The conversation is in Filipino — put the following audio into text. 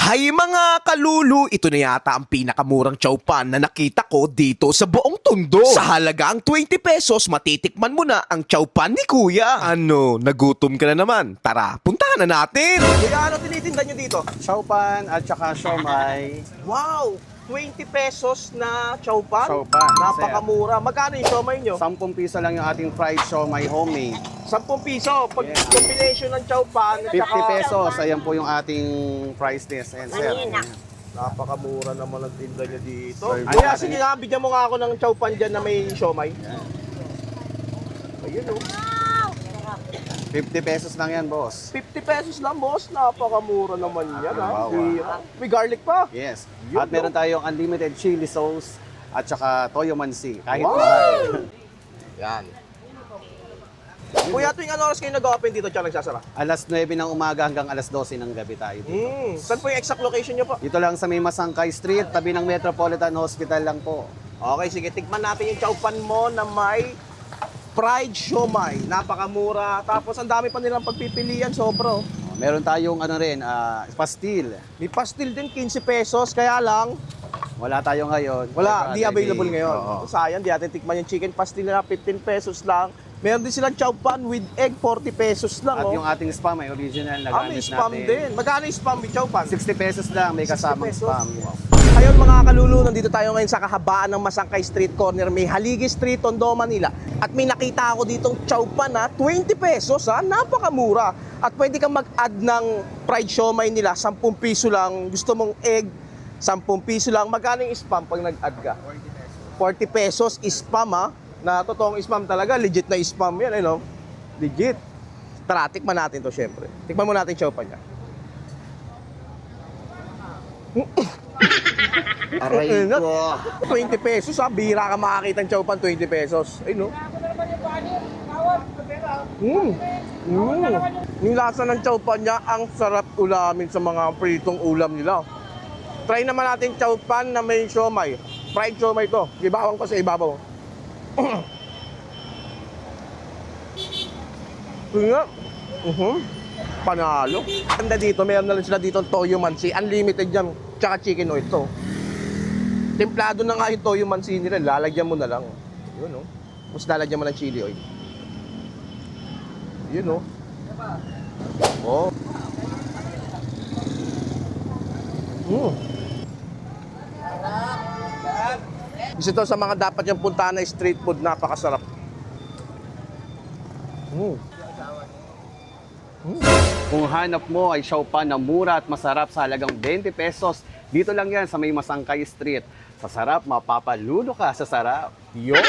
Hay mga kalulu, ito na yata ang pinakamurang chowpan na nakita ko dito sa buong Tondo. Sa halagang 20 pesos, matitikman mo na ang chowpan ni Kuya. Ano, nagutom ka na naman? Tara, puntahan na natin. Kuya, ano tinitinda nyo dito? Chowpan at saka siomay. Wow, 20 pesos na chowpan? Chowpan, Napakamura. Magkano yung siomay nyo? 10 piso lang yung ating fried siomay homemade. 10 piso. Pag combination ng chowpan, 50 pesos, ayan po yung ating price list. Ayan, sir. napakamura naman ang tinda nyo dito. Sorry. Kuya, sige nga, bigyan mo nga ako ng chowpan dyan na may siomay. Ayun o. 50 pesos lang yan, boss. 50 pesos lang, boss. Napakamura naman yan, ha? Halimbawa. May garlic pa. Yes. Yun, At meron tayong unlimited chili sauce at saka toyo mansi. Kahit Wow! mahal. Yan. Kuya, tuwing ano oras kayo nag-open dito tsaka nagsasara? Alas 9 ng umaga hanggang alas 12 ng gabi tayo dito. Saan po yung exact location nyo po? Dito lang sa may Masangkay Street, tabi ng Metropolitan Hospital lang po. Okay, sige. Tikman natin yung chowpan mo na may fried siomay. Napakamura. Tapos ang dami pa nilang pagpipilian. Sobra. Oh. Meron tayong ano rin, pastil. May pastil din, 15 pesos. Kaya lang, Wala tayo ngayon. wala. Di available ngayon. Oo. Sayang, di natin tikman yung chicken pastil na 15 pesos lang. Meron din silang chowpan with egg, 40 pesos lang. At Oh. yung ating spam ay original na May gamit spam natin. din. Magkano yung spam with chowpan? 60 pesos lang, may 60 kasamang pesos. spam. Yes. Ayun mga kalulu, nandito tayo ngayon sa kahabaan ng Masangkay Street Corner, may Haligi Street, Tondo, Manila. At may nakita ako ditong chowpan na 20 pesos ha, napakamura. At pwede kang mag-add ng fried siomay nila, 10 piso lang. Gusto mong egg, 10 piso lang. Magkano yung spam pag nag-add ka? 40 pesos spam ha, na totoong spam talaga, legit na spam yan, ano? Legit. Tara, tikman natin to syempre. Tikman mo natin yung chowpan niya. Aray ko. 20 pesos ha, bihira ka makakita ng chowpan, 20 pesos. Ay no? Yung lasa ng chowpan niya, ang sarap ulamin sa mga pritong ulam nila. Try naman natin chowpan na may siomay. Fried siomay to. Ibawang ko sa ibabaw. Yun nga. Panalo. Ganda dito, meron na rin sila dito toyo mansi. Unlimited yan. Tsaka chicken oil to. Templado na nga yung toyo mansi nila. Lalagyan mo na lang. Yun o. Tapos lalagyan mo ng chili oil. Yun o. Oh. Isa to sa mga dapat yung puntahan na street food. Napakasarap. Kung hanap mo ay siomay na mura at masarap sa halagang 20 pesos, dito lang yan sa may Masangkay Street. Sa sarap, mapapalulo ka sa sarap. Yum!